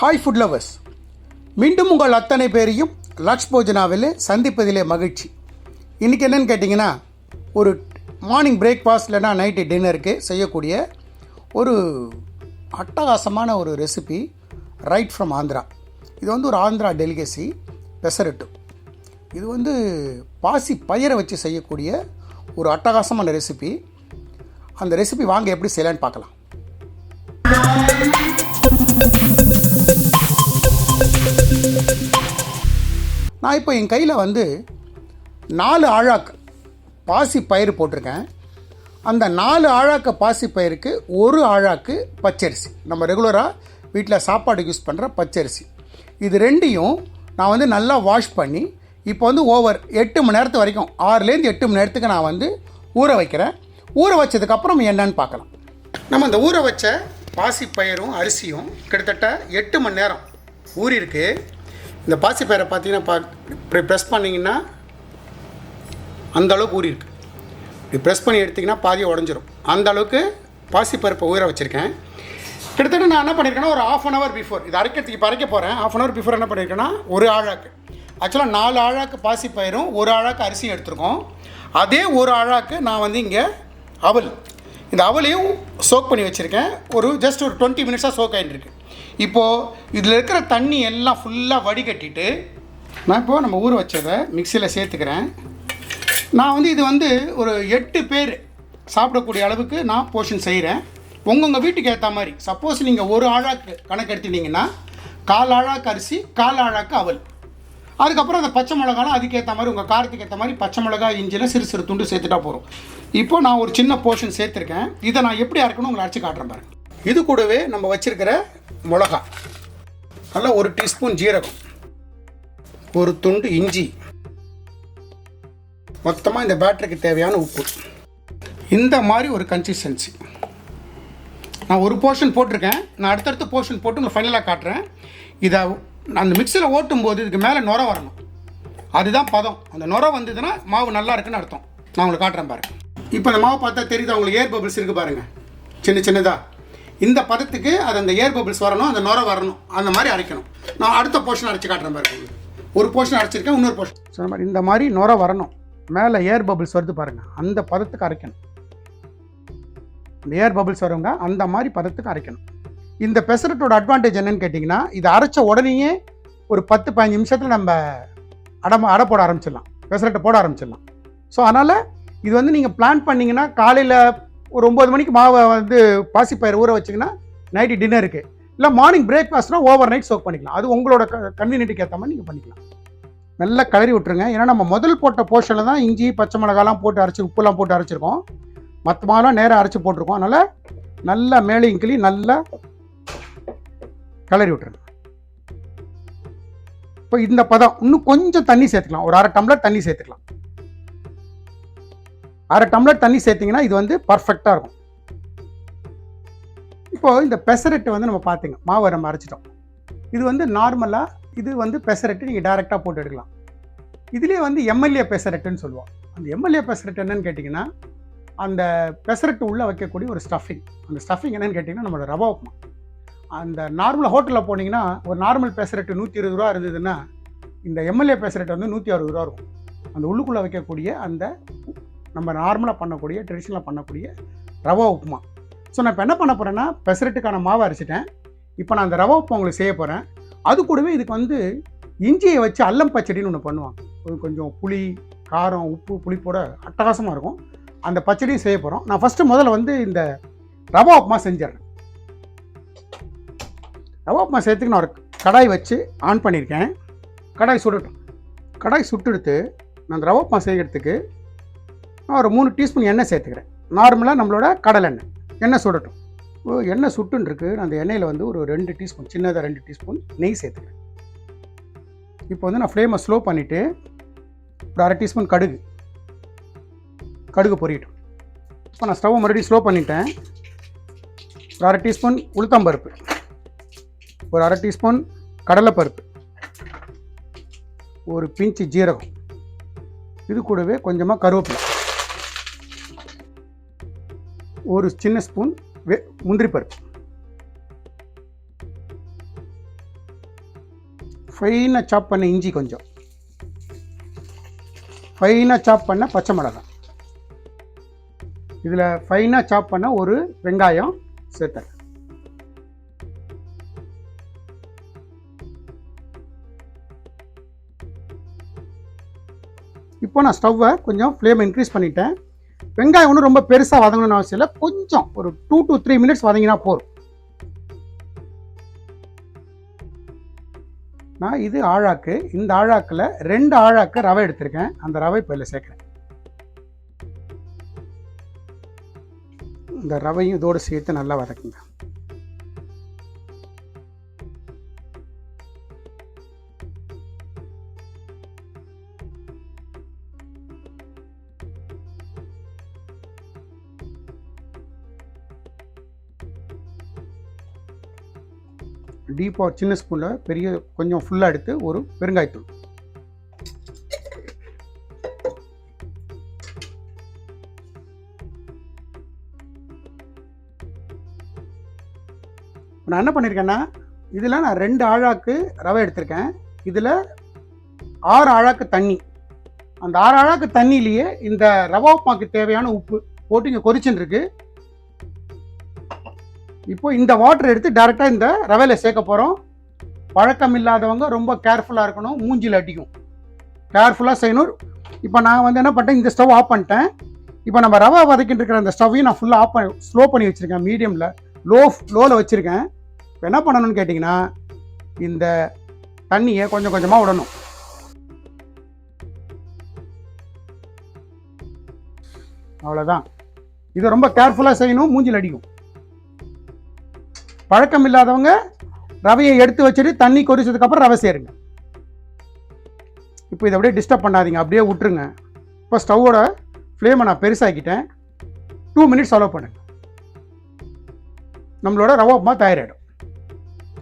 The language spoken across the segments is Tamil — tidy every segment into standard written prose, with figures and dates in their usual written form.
ஹாய் ஃபுட் லவர்ஸ், மீண்டும் உங்கள் அத்தனை பேரையும் லக்ஷ் போஜனாவில் சந்திப்பதிலே மகிழ்ச்சி. இன்றைக்கி என்னென்னு கேட்டிங்கன்னா, ஒரு மார்னிங் பிரேக்ஃபாஸ்ட் இல்லைனா நைட்டு டின்னருக்கு செய்யக்கூடிய ஒரு அட்டகாசமான ஒரு ரெசிபி ரைட் ஃப்ரம் ஆந்திரா. இது ஒரு ஆந்திரா டெலிகசி பெசரட்டு. இது பாசி பயிரை வச்சு செய்யக்கூடிய ஒரு அட்டகாசமான ரெசிபி. அந்த ரெசிபி வாங்க எப்படி செய்யலான்னு பார்க்கலாம். நான் இப்போ என் கையில் 4 ஆழாக்கு பாசி பயிர் போட்டிருக்கேன். அந்த 4 ஆழாக்கு பாசி பயிருக்கு 1 ஆழாக்கு பச்சரிசி, நம்ம ரெகுலராக வீட்டில் சாப்பாடுக்கு யூஸ் பண்ணுற பச்சரிசி. இது ரெண்டையும் நான் நல்லா வாஷ் பண்ணி இப்போ ஓவர் 8 மணி நேரத்து வரைக்கும் 6லேருந்து 8 மணி நேரத்துக்கு நான் ஊற வைக்கிறேன். ஊற வச்சதுக்கப்புறம் என்னன்னு பார்க்கலாம். நம்ம இந்த ஊற வச்ச பாசி பயிரும் அரிசியும் கிட்டத்தட்ட 8 மணி நேரம் ஊறிருக்கு. இந்த பாசி பயிரை பார்த்தீங்கன்னா ப்ரெஸ் பண்ணிங்கன்னா அந்த அளவுக்கு ஊறிருக்கு. இப்படி ப்ரெஸ் பண்ணி எடுத்திங்கன்னா பாதியை உடஞ்சிரும். அந்த அளவுக்கு பாசி பருப்பை ஊற வச்சுருக்கேன். கிட்டத்தட்ட நான் என்ன பண்ணியிருக்கேன்னா, ஒரு 1/2 hour பிஃபோர் இது அரைக்கிறதுக்கு இப்போ அரைக்க போகிறேன். 1/2 hour பிஃபோர் என்ன பண்ணியிருக்கேன்னா, 1 ஆழாக்கு, ஆக்சுவலாக 4 ஆழாக்கு பாசி பயிரும் 1 ஆழாக்கு அரிசியும் எடுத்துருக்கோம். அதே 1 ஆழாக்கு நான் இங்கே அவல், இந்த அவலையும் சோக் பண்ணி வச்சுருக்கேன். ஜஸ்ட் ஒரு 20 மினிட்ஸாக சோக் ஆகிட்டுருக்கு. இப்போது இதில் இருக்கிற தண்ணி எல்லாம் ஃபுல்லாக வடிகட்டிட்டு நான் இப்போது நம்ம ஊற வச்சதை மிக்சியில் சேர்த்துக்கிறேன். நான் இது ஒரு 8 பேர் சாப்பிடக்கூடிய அளவுக்கு நான் போர்ஷன் செய்கிறேன். உங்கள் வீட்டுக்கு ஏற்ற மாதிரி, சப்போஸ் நீங்கள் 1 ஆழாக்கு கணக்கு எடுத்துட்டிங்கன்னா 1/4 ஆழாக்கு அரிசி, 1/4 ஆழாக்கு அவல். அதுக்கப்புறம் அந்த பச்சை மிளகாலாம் அதுக்கேற்ற மாதிரி, உங்கள் காரத்துக்கு ஏற்ற மாதிரி பச்சை மிளகா, இஞ்சியில் சிறு சிறு துண்டு சேர்த்துட்டா போகிறோம். இப்போது நான் ஒரு சின்ன போர்ஷன் சேர்த்துருக்கேன். இதை நான் எப்படி அரைக்கணும் உங்களை அரைச்சி காட்டுறேன் பாருங்கள். இது கூடவே நம்ம வச்சுருக்கிற மிளகா, நல்லா 1 டீஸ்பூன் ஜீரகம், 1 துண்டு இஞ்சி, மொத்தமாக இந்த பேட்டருக்கு தேவையான உப்பு, இந்த மாதிரி ஒரு கன்சிஸ்டன்சி. நான் ஒரு போர்ஷன் போட்டிருக்கேன். நான் அடுத்தடுத்த போர்ஷன் போட்டு உங்களை ஃபைனலாக காட்டுறேன். இதை அந்த மிக்சியில் ஓட்டும் போது இதுக்கு மேலே நுரை வரணும். அதுதான் பதம். அந்த நுரை வந்ததுன்னா மாவு நல்லா இருக்குன்னு அர்த்தம். நான் உங்களுக்கு காட்டுறேன் பாருங்கள். இப்போ அந்த மாவு பார்த்தா தெரியுது உங்களுக்கு, ஏர் பபிள்ஸ் இருக்குது பாருங்கள், சின்ன சின்னதாக. இந்த பதத்துக்கு அது அந்த ஏர் பபிள்ஸ் வரணும், அந்த நுரை வரணும், அந்த மாதிரி அரைக்கணும். நான் அடுத்த போர்ஷன் அரைச்சி காட்டுறேன் பாருங்கள். ஒரு போர்ஷன் அரைச்சிருக்கேன், இன்னொரு போர்ஷன் சொன்ன மாதிரி இந்த மாதிரி நுரை வரணும். மேலே ஏர் பபிள்ஸ் வருது பாருங்கள், அந்த பதத்துக்கு அரைக்கணும். இந்த ஏர் பபிள்ஸ் வரவங்க அந்த மாதிரி பதத்துக்கு அரைக்கணும். இந்த பெசரட்டோட அட்வான்டேஜ் என்னன்னு கேட்டிங்கன்னா, இதை அரைச்ச உடனேயே ஒரு 10-15 நிமிஷத்தில் நம்ம அடை போட ஆரம்பிச்சிடலாம், பெசரட்டை போட ஆரம்பிச்சிடலாம். ஸோ அதனால் இது நீங்கள் பிளான் பண்ணிங்கன்னா, காலையில் ஒரு 9 மணிக்கு மாவை பாசிப்பயிர் ஊற வச்சிங்கன்னா நைட்டு டின்னருக்கு, இல்லை மார்னிங் பிரேக்ஃபாஸ்ட்னால் ஓவர் நைட் சோக் பண்ணிக்கலாம். அது உங்களோட கன்வீனியன்ட்டுக்கு ஏற்ற மாதிரி நீங்கள் பண்ணிக்கலாம். நல்லா கிளறி விட்டுருங்க. ஏன்னா நம்ம முதல் போட்ட போர்ஷனில் தான் இஞ்சி, பச்சை மிளகாலாம் போட்டு அரைச்சி, உப்புலாம் போட்டு அரைச்சிருக்கோம். மற்ற மாவெல்லாம் நேராக அரைச்சி போட்டிருக்கோம். அதனால் நல்லா மேலையும் கிளி நல்லா கிளறி விட்டுருங்க. இப்போ இந்த பதம் இன்னும் கொஞ்சம் தண்ணி சேர்த்துக்கலாம். ஒரு 1/2 டம்ளர் தண்ணி சேர்த்துக்கலாம். 1/2 டம்ளர் தண்ணி சேர்த்திங்கன்னா இது பர்ஃபெக்டாக இருக்கும். இப்போது இந்த பெசரட்டு நம்ம பார்த்துங்க, மாவை நம்ம அரைச்சிட்டோம். இது நார்மலாக இது பெசரட்டு நீங்கள் டைரெக்டாக போட்டு எடுக்கலாம். இதுலேயே எம்எல்ஏ பெசரட்டுன்னு சொல்லுவோம். அந்த எம்எல்ஏ பெசரட்டு என்னன்னு கேட்டிங்கன்னா, அந்த பெசரட்டு உள்ளே வைக்கக்கூடிய ஒரு ஸ்டஃபிங். அந்த ஸ்டஃபிங் என்னென்னு கேட்டிங்கன்னா, நம்மளோட ரவா உப்புமா. அந்த நார்மலாக ஹோட்டலில் போனீங்கன்னா ஒரு நார்மல் பெசரட்டு 120 ரூபா இருந்ததுன்னா, இந்த எம்எல்ஏ பெசரட்டு 160 ரூபா இருக்கும். அந்த உள்ளுக்குள்ளே வைக்கக்கூடிய அந்த நம்ம நார்மலாக பண்ணக்கூடிய, ட்ரெடிஷ்னலாக பண்ணக்கூடிய ரவா உப்புமா. ஸோ நான் இப்போ என்ன பண்ண போகிறேன்னா, பெசரட்டுக்கான மாவை அரைச்சிட்டேன். இப்போ நான் அந்த ரவா உப்புமா உங்களுக்கு செய்ய போகிறேன். அது கூடவே இதுக்கு இஞ்சியை வச்சு அல்லம் பச்சடின்னு ஒன்று பண்ணுவாங்க. கொஞ்சம் புளி, காரம், உப்பு, புளிப்போட அட்டகாசமாக இருக்கும். அந்த பச்சடியும் செய்ய போகிறோம். நான் முதல்ல இந்த ரவா உப்புமா செஞ்சிடறேன். ரவா உப்புமா செய்யறதுக்கு நான் ஒரு கடாய் வச்சு ஆன் பண்ணியிருக்கேன். கடாய் சுடட்டும். கடாய் சுட்டெடுத்து நான் அந்த ரவா உப்புமா செய்கிறதுக்கு நான் ஒரு 3 டீஸ்பூன் எண்ணெய் சேர்த்துக்கிறேன். நார்மலாக நம்மளோட கடலை எண்ணெய் சுடட்டும். எண்ணெய் சுட்டுன்னு இருக்கு. அந்த எண்ணெயில் ஒரு 2 டீஸ்பூன், சின்னதாக 2 டீஸ்பூன் நெய் சேர்த்துக்கிறேன். இப்போ நான் ஃப்ளேமை ஸ்லோ பண்ணிவிட்டு ஒரு 1/2 டீஸ்பூன் கடுகு பொரியட்டும். இப்போ நான் ஸ்டவ்வை மறுபடியும் ஸ்லோ பண்ணிட்டேன். ஒரு 1/2 டீஸ்பூன் உளுத்தம்பருப்பு, ஒரு 1/2 டீஸ்பூன் கடலைப்பருப்பு, ஒரு பிஞ்சு ஜீரகம், இது கூடவே கொஞ்சமாக கருவேப்பிலை, ஒரு சின்ன ஸ்பூன் முந்திரி பருப்பு, ஃபைனாக சாப் பண்ண இஞ்சி கொஞ்சம், ஃபைனாக சாப் பண்ண பச்சை மிளகாய், இதில் ஃபைனாக சாப் பண்ண ஒரு வெங்காயம் சேர்த்தேன். இப்போ நான் ஸ்டவ்வை கொஞ்சம் ஃப்ளேம் இன்க்ரீஸ் பண்ணிட்டேன். வெங்காயம் ஒன்றும் ரொம்ப பெருசாக வதங்கணும்னு அவசியம் இல்லை, கொஞ்சம் ஒரு 2 to 3 minutes வதங்கினா போதும். நான் இது ஆழாக்கு, இந்த ஆழாக்கில் 2 ஆழாக்கு ரவை எடுத்திருக்கேன். அந்த ரவை இப்போ இதில் சேர்க்குறேன். இந்த ரவையும் இதோடு சேர்த்து நல்லா வதக்குங்க. டீப்பாக சின்ன ஸ்பூனில் பெரிய கொஞ்சம் ஃபுல்லாக எடுத்து ஒரு பெருங்காயத்தூள், நான் என்ன பண்ணியிருக்கேன்னா இதில் நான் 2 ஆழாக்கு ரவை எடுத்திருக்கேன். இதில் 6 ஆழாக்கு தண்ணி, அந்த 6 ஆழாக்கு தண்ணியிலேயே இந்த ரவா உப்புமாக்கு தேவையான உப்பு போட்டு இங்கே கொதிச்சுன்னு இருக்கு. இப்போ இந்த வாட்டர் எடுத்து டைரெக்டாக இந்த ரவையில் சேர்க்க போகிறோம். பழக்கம் இல்லாதவங்க ரொம்ப கேர்ஃபுல்லாக இருக்கணும், மூஞ்சில் அடிக்கும், கேர்ஃபுல்லாக செய்யணும். இப்போ நான் வந்து என்ன பண்ணிட்டேன், இந்த ஸ்டவ் ஆஃப் பண்ணிட்டேன். இப்போ நம்ம ரவை வதக்கிட்டு இருக்கிற அந்த ஸ்டவ்வையும் நான் ஃபுல்லாக ஆஃப் பண்ணி ஸ்லோ பண்ணி வச்சுருக்கேன், மீடியமில் லோவில் வச்சுருக்கேன். இப்போ என்ன பண்ணணும்னு கேட்டிங்கன்னா இந்த தண்ணியை கொஞ்சம் கொஞ்சமாக விடணும். அவ்வளோதான். இதை ரொம்ப கேர்ஃபுல்லாக செய்யணும், மூஞ்சில் அடிக்கும். பழக்கம் இல்லாதவங்க ரவையை எடுத்து வச்சுட்டு தண்ணி கொதிச்சதுக்கப்புறம் ரவை சேருங்க. இப்போ இதை அப்படியே டிஸ்டர்ப் பண்ணாதீங்க, அப்படியே விட்டுருங்க. இப்போ ஸ்டவ்வோட ஃப்ளேமை நான் பெருசாக்கிட்டேன். 2 minutes அலோவ் பண்ணுங்க, நம்மளோட ரவை உப்புமா தயாராகிடும்.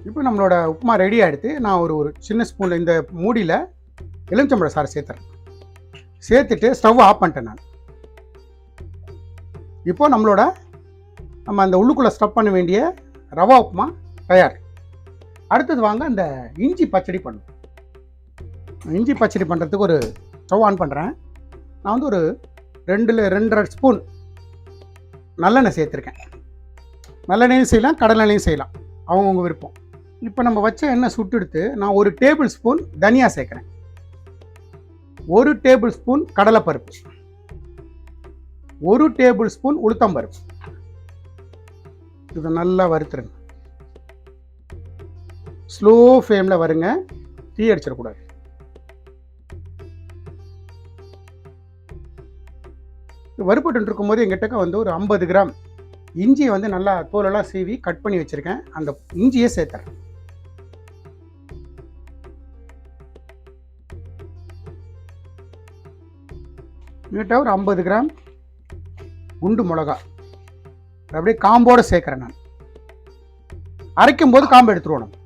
இப்போ நம்மளோட உப்புமா ரெடி ஆகிடுது. நான் ஒரு சின்ன ஸ்பூனில் இந்த மூடியில் எலுமிச்சம்பழம் சாறு சேர்த்துறேன். சேர்த்துட்டு ஸ்டவ் ஆஃப் பண்ணிட்டேன் நான். இப்போ நம்ம அந்த உள்ளுக்குள்ளே ஸ்டப் பண்ண வேண்டிய ரவா உப்புமா தயார். அடுத்தது வாங்க அந்த இஞ்சி பச்சடி பண்ணும். இஞ்சி பச்சடி பண்ணுறதுக்கு ஒரு ஸ்டவ் ஆன் பண்ணுறேன். நான் வந்து ஒரு 2.5 ஸ்பூன் நல்லெண்ணெய் சேர்த்துருக்கேன். நல்லெண்ணெயும் செய்யலாம், கடலெண்ணையும் செய்யலாம், அவங்கவுங்க விருப்பம். இப்போ நம்ம வச்ச எண்ணெய் சுட்டு எடுத்து நான் 1 டேபிள் ஸ்பூன் தனியா சேர்க்குறேன், 1 டேபிள் ஸ்பூன் கடலைப்பருப்பு, 1 டேபிள் ஸ்பூன் உளுத்தம்பருப்பு. இதை நல்லா வறுத்துருங்க. ஸ்லோ ஃப்ளேமில் வருங்க, தீ அடிச்சிடக்கூடாது. வறுபட்டு இருக்கும்போது எங்கிட்ட வந்து ஒரு 50 கிராம் இஞ்சியை வந்து நல்லா தோலெல்லாம் சீவி கட் பண்ணி வச்சுருக்கேன். அந்த இஞ்சியை சேர்த்துறேன். என்கிட்ட ஒரு 50 கிராம் குண்டு மிளகா அப்படியே காம்போடு சேர்க்குறேன். நான் அரைக்கும் போது காம்பு எடுத்துருவோம்.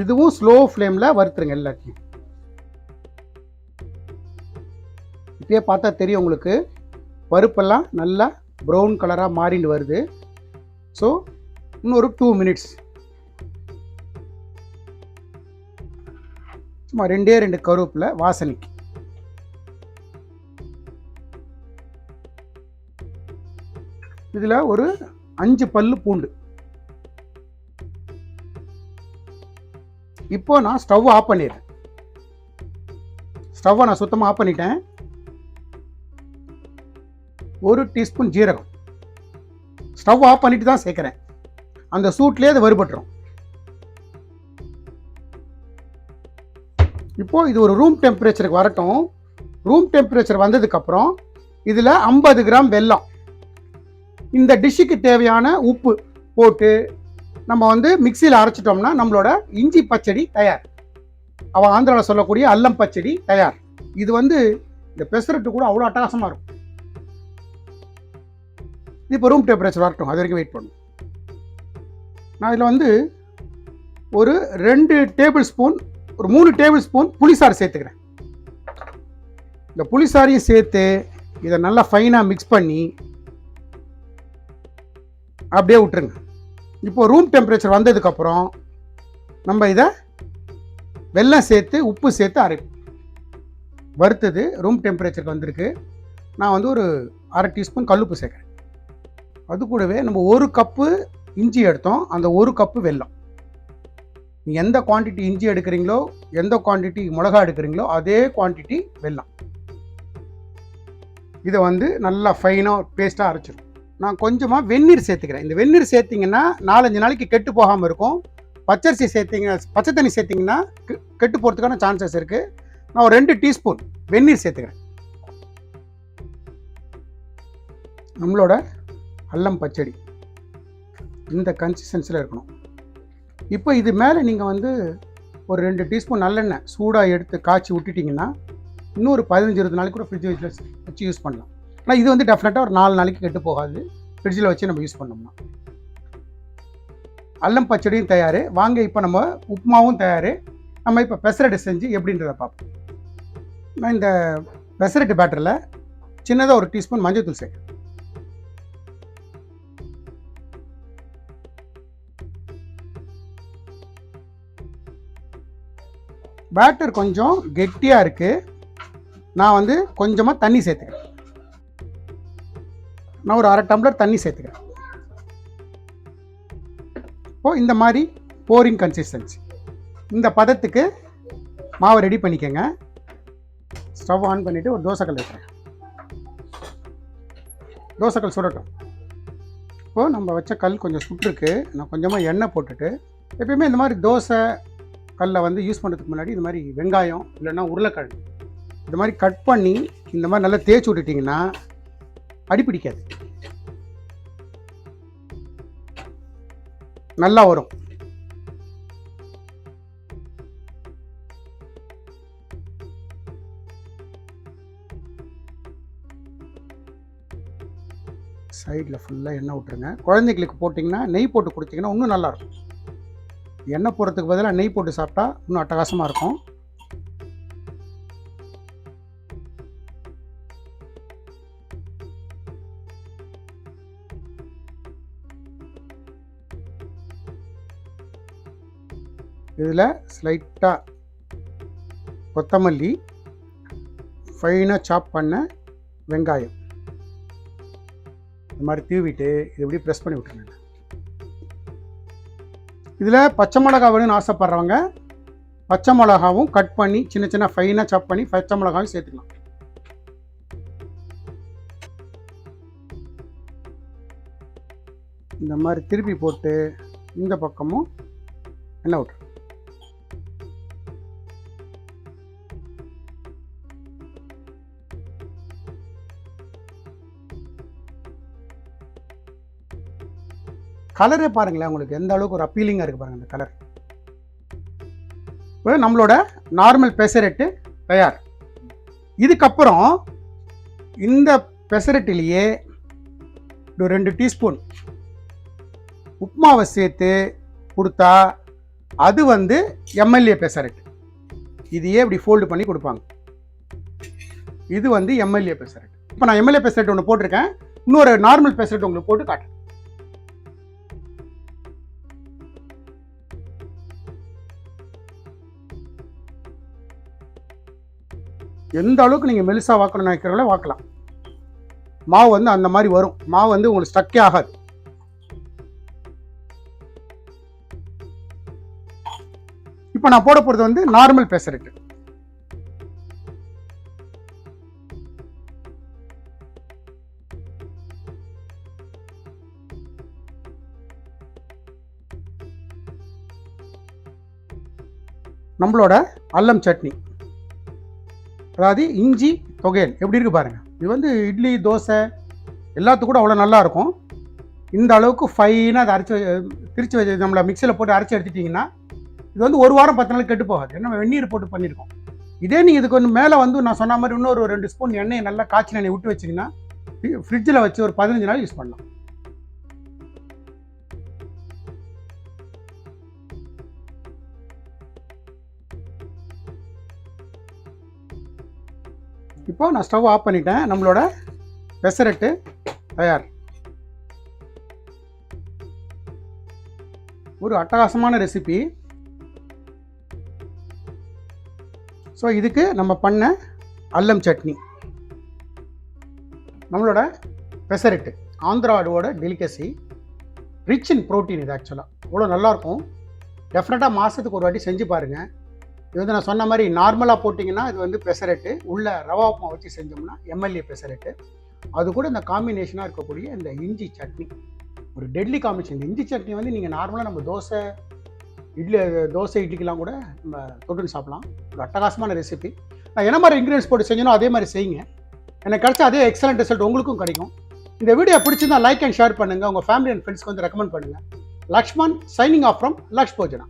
இதுவும் ஸ்லோ ஃப்ளேமில் வறுத்துருங்க எல்லாத்தையும். இப்பயே பார்த்தா தெரியும் உங்களுக்கு, பருப்பெல்லாம் நல்லா ப்ரௌன் கலராக மாறிட்டு வருது. ஸோ இன்னொரு 2 minutes, சும்மா 2 கருவேப்பிலை வாசனைக்கு. இதில் ஒரு 5 பல்லு பூண்டு. இப்போ நான் ஸ்டவ் ஆஃப் பண்ணிடுறேன். ஸ்டவ்வை நான் சுத்தமாக ஆஃப் பண்ணிட்டேன். 1 டீஸ்பூன் ஜீரகம் ஸ்டவ் ஆஃப் பண்ணிட்டு தான் சேர்க்குறேன். அந்த சூட்லேயே அது வறுபட்டுரும். இப்போது இது ஒரு ரூம் டெம்பரேச்சருக்கு வரட்டும். ரூம் டெம்பரேச்சர் வந்ததுக்கப்புறம் இதில் 50 கிராம் வெல்லம், இந்த டிஷ்ஷுக்கு தேவையான உப்பு போட்டு நம்ம வந்து மிக்சியில் அரைச்சிட்டோம்னா நம்மளோட இஞ்சி பச்சடி தயார். அவன் ஆந்திராவில் சொல்லக்கூடிய அல்லம் பச்சடி தயார். இது வந்து இந்த பெசரட்டு கூட அவ்வளோ அட்டகாசமாக இருக்கும். இப்போ ரூம் டெம்பரேச்சர் வரட்டும், அது வரைக்கும் வெயிட் பண்ணும். நான் இதில் வந்து ஒரு 2 டேபிள் ஸ்பூன், ஒரு 3 டேபிள் ஸ்பூன் புளிசாறு சேர்த்துக்கிறேன். இந்த புளிசாரையும் சேர்த்து இதை நல்லா ஃபைனாக மிக்ஸ் பண்ணி அப்படியே விட்டுருங்க. இப்போ ரூம் டெம்பரேச்சர் வந்ததுக்கப்புறம் நம்ம இதை வெல்லம் சேர்த்து உப்பு சேர்த்து அரைப்போம். வறுத்தது ரூம் டெம்பரேச்சருக்கு வந்திருக்கு. நான் வந்து ஒரு 1/2 டீஸ்பூன் கல்லுப்பு சேர்க்குறேன். அது கூடவே நம்ம 1 கப்பு இஞ்சி எடுத்தோம், அந்த 1 கப்பு வெல்லம். நீங்கள் எந்த குவான்டிட்டி இஞ்சி எடுக்கிறீங்களோ, எந்த குவான்டிட்டி மிளகா எடுக்கிறீங்களோ அதே குவான்டிட்டி வெல்லம். இதை வந்து நல்லா ஃபைனாக பேஸ்ட்டாக அரைச்சிடும். நான் கொஞ்சமாக வெந்நீர் சேர்த்துக்கிறேன். இந்த வெந்நீர் சேர்த்திங்கன்னா 4-5 நாளைக்கு கெட்டு போகாமல் இருக்கும். பச்சரிசி சேர்த்திங்க, பச்சை தண்ணி சேர்த்திங்கன்னா கெட்டு போகிறதுக்கான சான்சஸ் இருக்குது. நான் ஒரு 2 டீஸ்பூன் வெந்நீர் சேர்த்துக்கிறேன். நம்மளோட அல்லம் பச்சடி இந்த கன்சிஸ்டன்சியில் இருக்கணும். இப்போ இது மேலே நீங்கள் வந்து ஒரு 2 டீஸ்பூன் நல்லெண்ணெய் சூடாக எடுத்து காய்ச்சி விட்டுட்டிங்கன்னா இன்னொரு 15-20 நாளைக்கு கூட ஃப்ரிட்ஜ் வச்சு யூஸ் பண்ணலாம். ஆனால் இது வந்து டெஃபினட்டாக ஒரு 4 நாளைக்கு கெட்டு போகாது ஃப்ரிட்ஜில் வச்சு நம்ம யூஸ் பண்ணோம்னா. அல்லம் பச்சடியும் தயார். வாங்க இப்போ நம்ம உப்புமாவும் தயார். நம்ம இப்போ பெசரட்டு செஞ்சு எப்படின்றத பார்ப்போம். நான் இந்த பெசரட்டு பேட்டரில் சின்னதாக ஒரு டீஸ்பூன் மஞ்சள் தூள் சேர்க்குறேன். பேட்டர் கொஞ்சம் கெட்டியாக இருக்குது. நான் வந்து கொஞ்சமாக தண்ணி சேர்த்துக்கிறேன். நான் ஒரு 1/2 டம்ளர் தண்ணி சேர்த்துக்கிறேன். இப்போது இந்த மாதிரி போரிங் கன்சிஸ்டன்சி, இந்த பதத்துக்கு மாவை ரெடி பண்ணிக்கோங்க. ஸ்டவ் ஆன் பண்ணிவிட்டு ஒரு தோசைக்கல் வைக்கிறேன். தோசைக்கல் சுடட்டும். இப்போது நம்ம வச்ச கல் கொஞ்சம் சுட்டுருக்கு. நான் கொஞ்சமாக எண்ணெய் போட்டுட்டு, எப்பயுமே இந்த மாதிரி தோசை கல்லை வந்து யூஸ் பண்ணுறதுக்கு முன்னாடி இந்த மாதிரி வெங்காயம் இல்லைன்னா உருளைக்கிழங்கு இந்த மாதிரி கட் பண்ணி இந்த மாதிரி நல்லா தேய்ச்சி விட்டுட்டிங்கன்னா அடி பிடிக்காது, நல்லா வரும். சைடில் ஃபுல்லாக எண்ணெய் விட்டுருங்க. குழந்தைங்களுக்கு போட்டிங்கன்னா நெய் போட்டு கொடுத்தீங்கன்னா இன்னும் நல்லாயிருக்கும். எண்ணெய் போடுறதுக்கு பதிலாக நெய் போட்டு சாப்பிட்டா இன்னும் அட்டகாசமாக இருக்கும். இதில் ஸ்லைட்டாக கொத்தமல்லி, ஃபைனாக சாப் பண்ண வெங்காயம் இந்த மாதிரி தூவிட்டு இது எப்படி ப்ரெஸ் பண்ணி விட்டுருங்க. இதில் பச்சை மிளகா வேணும்னு ஆசைப்பட்றவங்க பச்சை மிளகாவும் கட் பண்ணி சின்ன சின்ன ஃபைனாக சாப் பண்ணி பச்சை மிளகாவும் சேர்த்துக்கலாம். இந்த மாதிரி திருப்பி போட்டு இந்த பக்கமும் எண்ணெய் விட்டுரு. கலரே பாருங்களேன், உங்களுக்கு எந்த அளவுக்கு ஒரு அப்பீலிங்காக இருக்குது பாருங்கள் அந்த கலர். இப்போ நம்மளோட நார்மல் பெசரட்டு தயார். இதுக்கப்புறம் இந்த பெசரட்டிலேயே ஒரு 2 டீஸ்பூன் உப்புமாவை சேர்த்து கொடுத்தா அது வந்து எம்எல்ஏ பெசரட்டு. இதையே இப்படி ஃபோல்டு பண்ணி கொடுப்பாங்க. இது வந்து எம்எல்ஏ பெசரட்டு. இப்போ நான் எம்எல்ஏ பெசரட்டு ஒன்று போட்டிருக்கேன். இன்னொரு நார்மல் பெசரட்டு உங்களுக்கு போட்டு காட்டுறேன். எந்த அளவுக்கு நீங்கள் மெலிசா வாக்கணும்னு நினைக்கிறவங்கள வாக்கலாம். மாவு வந்து அந்த மாதிரி வரும். மாவு வந்து உங்களுக்கு ஸ்டக்கே ஆகாது. இப்போ நான் போட போகிறது வந்து நார்மல் பெசரட்டு. நம்மளோட அல்லம் சட்னி, அதாவது இஞ்சி தொகையல் எப்படி இருக்குது பாருங்கள். இது வந்து இட்லி தோசை எல்லாத்துக்கும் கூட அவ்வளோ நல்லாயிருக்கும். இந்த அளவுக்கு ஃபைனாக அதை திரிச்சு வச்சு நம்மளை மிக்சியில் போட்டு அரைச்சி எடுத்துட்டிங்கன்னா இது வந்து 1 வாரம் 10 நாள் கெட்டு போகாது. ஏன்னா வெந்நீர் போட்டு பண்ணியிருக்கோம். இதே நீங்கள் இதுக்கு ஒன்று மேலே வந்து நான் சொன்ன மாதிரி இன்னொரு 2 ஸ்பூன் எண்ணெயை நல்லா காய்ச்சி எண்ணெய் விட்டு வச்சிங்கன்னா ஃப்ரிட்ஜில் வச்சு ஒரு 15 நாள் யூஸ் பண்ணலாம். இப்போ நான் ஸ்டவ் ஆஃப் பண்ணிட்டேன். நம்மளோட பெசரட்டு தயார். ஒரு அட்டகாசமான ரெசிபி. ஸோ இதுக்கு நம்ம பண்ண அல்லம் சட்னி, நம்மளோட பெசரட்டு, ஆந்திராவோட டெலிகசி, ரிச் இன் ப்ரோட்டீன். இது ஆக்சுவலாக அவ்வளோ நல்லாயிருக்கும். டெஃபினட்டாக மாதத்துக்கு ஒரு வாட்டி செஞ்சு பாருங்கள். இது வந்து நான் சொன்ன மாதிரி நார்மலாக போட்டிங்கன்னா இது வந்து பெசரட்டு, உள்ள ரவா உப்புமா வச்சு செஞ்சோம்னா எம்எல்ஏ பெசரட்டு. அது கூட இந்த காம்பினேஷனாக இருக்கக்கூடிய இந்த இஞ்சி சட்னி ஒரு டெட்லி காம்பினேஷன். இந்த இஞ்சி சட்னி வந்து நீங்கள் நார்மலாக நம்ம தோசை இட்லிக்கெல்லாம் கூட நம்ம தொட்டுன்னு சாப்பிடலாம். ஒரு அட்டகாசமான ரெசிபி. நான் என்ன மாதிரி இன்க்ரீடியன்ஸ் போட்டு செஞ்சனோ அதே மாதிரி செய்யுங்க. எனக்கு கிடைச்ச அதே எக்ஸலண்ட் ரிசல்ட் உங்களுக்கும் கிடைக்கும். இந்த வீடியோ பிடிச்சிருந்தா லைக் அண்ட் ஷேர் பண்ணுங்கள். உங்கள் ஃபேமிலி அண்ட் ஃப்ரெண்ட்ஸ்க்கு வந்து ரெக்கமெண்ட் பண்ணுங்கள். Lakshman signing off from Laksh Yojana.